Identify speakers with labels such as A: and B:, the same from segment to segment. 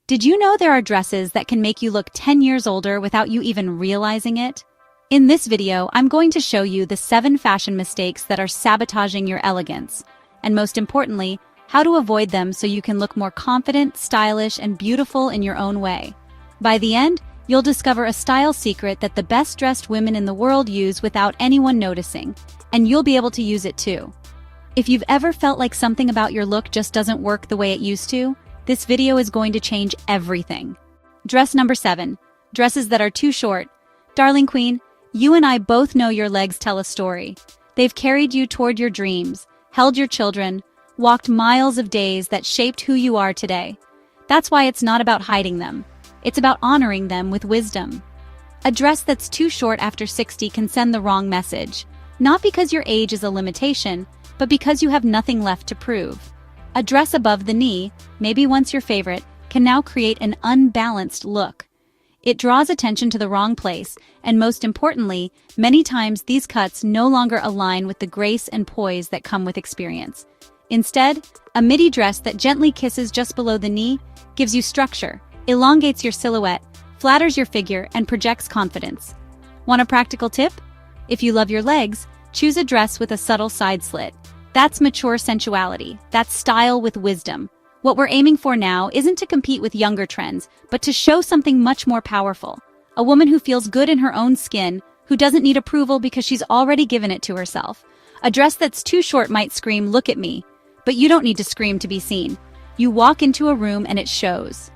A: Did you know there are dresses that can make you look 10 years older without you even realizing it? In this video, I'm going to show you the 7 fashion mistakes that are sabotaging your elegance, and most importantly, how to avoid them so you can look more confident, stylish, and beautiful in your own way. By the end, you'll discover a style secret that the best-dressed women in the world use without anyone noticing, and you'll be able to use it too. If you've ever felt like something about your look just doesn't work the way it used to, this video is going to change everything. Dress number 7. Dresses that are too short. Darling queen, you and I both know your legs tell a story. They've carried you toward your dreams, held your children, walked miles of days that shaped who you are today. That's why it's not about hiding them. It's about honoring them with wisdom. A dress that's too short after 60 can send the wrong message, not because your age is a limitation, but because you have nothing left to prove. A dress above the knee, maybe once your favorite, can now create an unbalanced look. It draws attention to the wrong place, and most importantly, many times these cuts no longer align with the grace and poise that come with experience. Instead, a midi dress that gently kisses just below the knee gives you structure, elongates your silhouette, flatters your figure, and projects confidence. Want a practical tip? If you love your legs, choose a dress with a subtle side slit. That's mature sensuality. That's style with wisdom. What we're aiming for now isn't to compete with younger trends, but to show something much more powerful. A woman who feels good in her own skin, who doesn't need approval because she's already given it to herself. A dress that's too short might scream, "Look at me." But you don't need to scream to be seen. You walk into a room and it shows.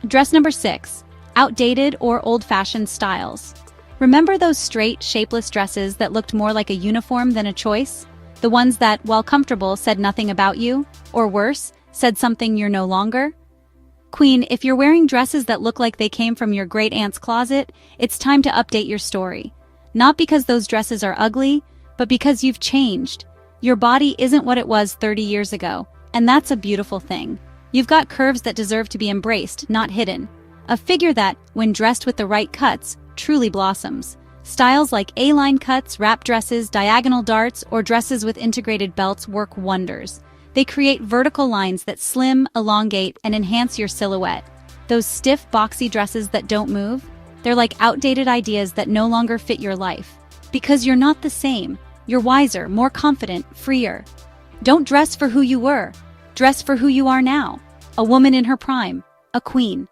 A: Dress number 6. Outdated or old-fashioned styles. Remember those straight, shapeless dresses that looked more like a uniform than a choice? The ones that, while comfortable, said nothing about you, or worse, said something you're no longer? Queen, if you're wearing dresses that look like they came from your great-aunt's closet, it's time to update your story. Not because those dresses are ugly, but because you've changed. Your body isn't what it was 30 years ago, and that's a beautiful thing. You've got curves that deserve to be embraced, not hidden. A figure that, when dressed with the right cuts, truly blossoms. Styles like A-line cuts, wrap dresses, diagonal darts, or dresses with integrated belts work wonders. They create vertical lines that slim, elongate, and enhance your silhouette. Those stiff, boxy dresses that don't move? They're like outdated ideas that no longer fit your life. Because you're not the same. You're wiser, more confident, freer. Don't dress for who you were. Dress for who you are now. A woman in her prime. A queen.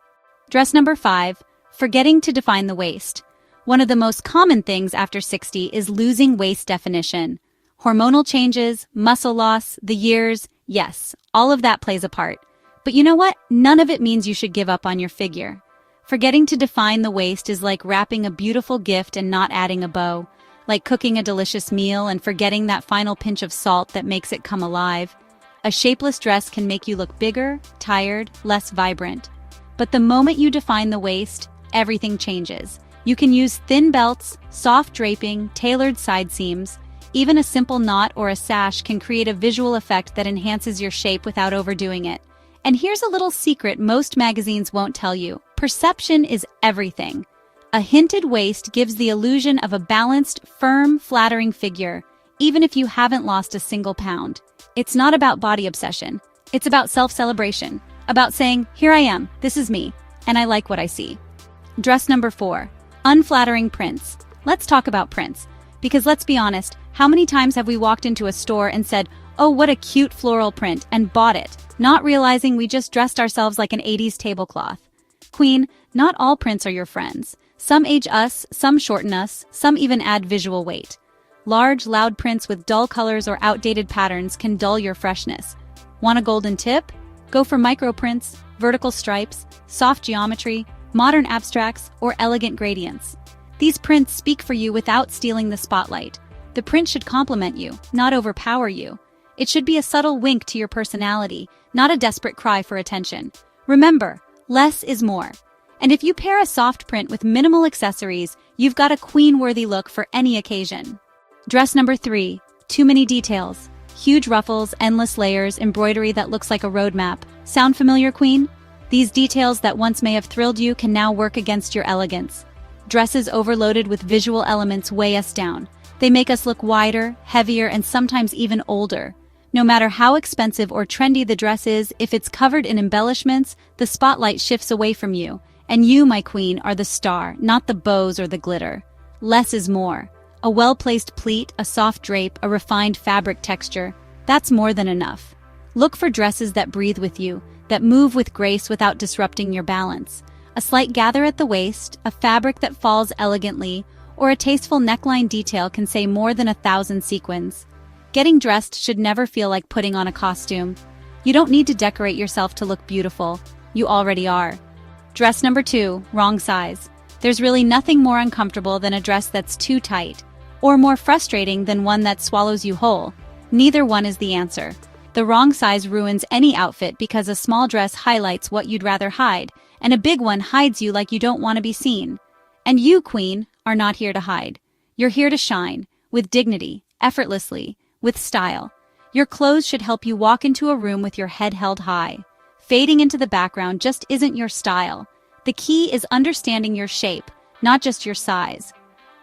A: Dress number 5. Forgetting to define the waist. One of the most common things after 60 is losing waist definition. Hormonal changes, muscle loss, the years, yes, all of that plays a part. But you know what? None of it means you should give up on your figure. Forgetting to define the waist is like wrapping a beautiful gift and not adding a bow, like cooking a delicious meal and forgetting that final pinch of salt that makes it come alive. A shapeless dress can make you look bigger, tired, less vibrant. But the moment you define the waist, everything changes. You can use thin belts, soft draping, tailored side seams. Even a simple knot or a sash can create a visual effect that enhances your shape without overdoing it. And here's a little secret most magazines won't tell you. Perception is everything. A hinted waist gives the illusion of a balanced, firm, flattering figure, even if you haven't lost a single pound. It's not about body obsession. It's about self-celebration. About saying, here I am, this is me, and I like what I see. Dress number 4. Unflattering prints. Let's talk about prints. Because let's be honest, how many times have we walked into a store and said, "Oh, what a cute floral print," and bought it, not realizing we just dressed ourselves like an 80s tablecloth? Queen, not all prints are your friends. Some age us, some shorten us, some even add visual weight. Large, loud prints with dull colors or outdated patterns can dull your freshness. Want a golden tip? Go for micro prints, vertical stripes, soft geometry, modern abstracts, or elegant gradients. These prints speak for you without stealing the spotlight. The print should complement you, not overpower you. It should be a subtle wink to your personality, not a desperate cry for attention. Remember, less is more. And if you pair a soft print with minimal accessories, you've got a queen-worthy look for any occasion. Dress number 3. Too many details. Huge ruffles, endless layers, embroidery that looks like a roadmap. Sound familiar, queen? These details that once may have thrilled you can now work against your elegance. Dresses overloaded with visual elements weigh us down. They make us look wider, heavier, and sometimes even older. No matter how expensive or trendy the dress is, if it's covered in embellishments, the spotlight shifts away from you. And you, my queen, are the star, not the bows or the glitter. Less is more. A well-placed pleat, a soft drape, a refined fabric texture, that's more than enough. Look for dresses that breathe with you, that move with grace without disrupting your balance. A slight gather at the waist, a fabric that falls elegantly, or a tasteful neckline detail can say more than 1,000 sequins. Getting dressed should never feel like putting on a costume. You don't need to decorate yourself to look beautiful. You already are. Dress number 2, wrong size. There's really nothing more uncomfortable than a dress that's too tight, or more frustrating than one that swallows you whole. Neither one is the answer. The wrong size ruins any outfit because a small dress highlights what you'd rather hide, and a big one hides you like you don't want to be seen. And you, queen, are not here to hide. You're here to shine, with dignity, effortlessly, with style. Your clothes should help you walk into a room with your head held high. Fading into the background just isn't your style. The key is understanding your shape, not just your size.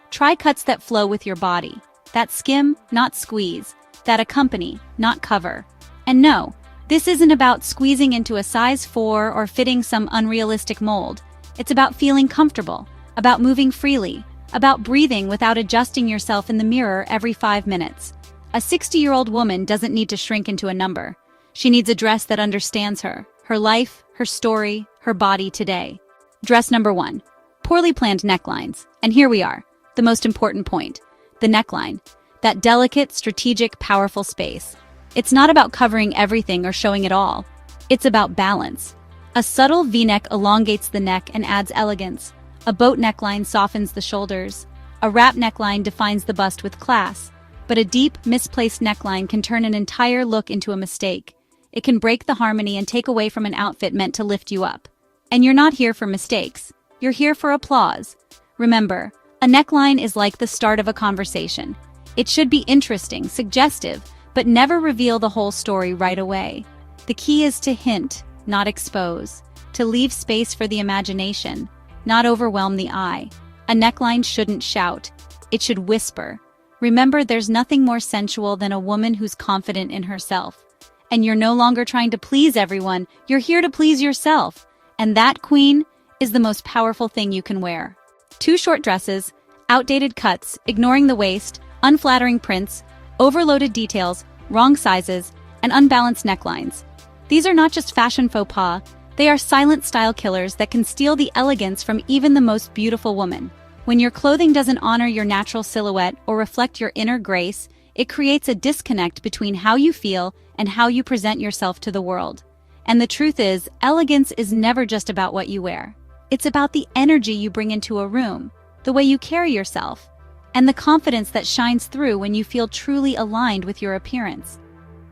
A: Try cuts that flow with your body, that skim, not squeeze, that accompany, not cover. And no, this isn't about squeezing into a size 4 or fitting some unrealistic mold. It's about feeling comfortable, about moving freely, about breathing without adjusting yourself in the mirror every 5 minutes. A 60-year-old woman doesn't need to shrink into a number. She needs a dress that understands her life, her story, her body today. Dress number 1, poorly planned necklines. And here we are, the most important point, the neckline, that delicate, strategic, powerful space. It's not about covering everything or showing it all. It's about balance. A subtle V-neck elongates the neck and adds elegance. A boat neckline softens the shoulders. A wrap neckline defines the bust with class. But a deep, misplaced neckline can turn an entire look into a mistake. It can break the harmony and take away from an outfit meant to lift you up. And you're not here for mistakes. You're here for applause. Remember, a neckline is like the start of a conversation. It should be interesting, suggestive, but never reveal the whole story right away. The key is to hint, not expose, to leave space for the imagination, not overwhelm the eye. A neckline shouldn't shout. It should whisper. Remember, there's nothing more sensual than a woman who's confident in herself. And you're no longer trying to please everyone, you're here to please yourself. And that, queen, is the most powerful thing you can wear. Too short dresses, outdated cuts, ignoring the waist, unflattering prints, overloaded details, wrong sizes, and unbalanced necklines. These are not just fashion faux pas, they are silent style killers that can steal the elegance from even the most beautiful woman. When your clothing doesn't honor your natural silhouette or reflect your inner grace, it creates a disconnect between how you feel and how you present yourself to the world. And the truth is, elegance is never just about what you wear. It's about the energy you bring into a room, the way you carry yourself, and the confidence that shines through when you feel truly aligned with your appearance.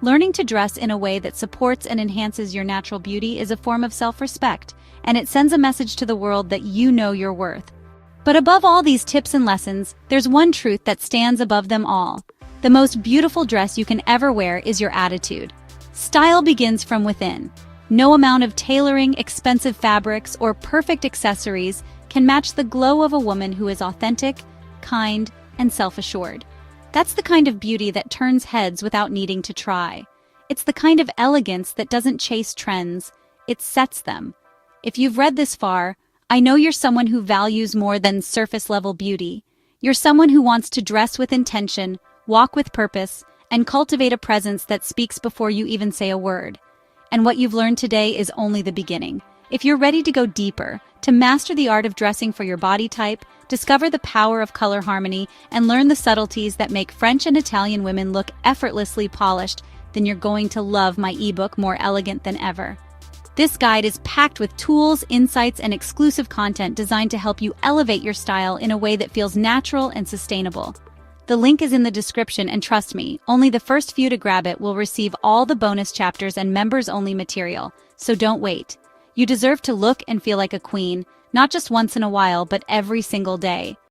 A: Learning to dress in a way that supports and enhances your natural beauty is a form of self-respect, and it sends a message to the world that you know your worth. But above all these tips and lessons, there's one truth that stands above them all. The most beautiful dress you can ever wear is your attitude. Style begins from within. No amount of tailoring, expensive fabrics, or perfect accessories can match the glow of a woman who is authentic, kind, and self-assured. That's the kind of beauty that turns heads without needing to try. It's the kind of elegance that doesn't chase trends, it sets them. If you've read this far, I know you're someone who values more than surface-level beauty. You're someone who wants to dress with intention, walk with purpose, and cultivate a presence that speaks before you even say a word. And what you've learned today is only the beginning. If you're ready to go deeper, to master the art of dressing for your body type, discover the power of color harmony, and learn the subtleties that make French and Italian women look effortlessly polished, then you're going to love my ebook More Elegant Than Ever. This guide is packed with tools, insights, and exclusive content designed to help you elevate your style in a way that feels natural and sustainable. The link is in the description, and trust me, only the first few to grab it will receive all the bonus chapters and members-only material, so don't wait. You deserve to look and feel like a queen, not just once in a while, but every single day.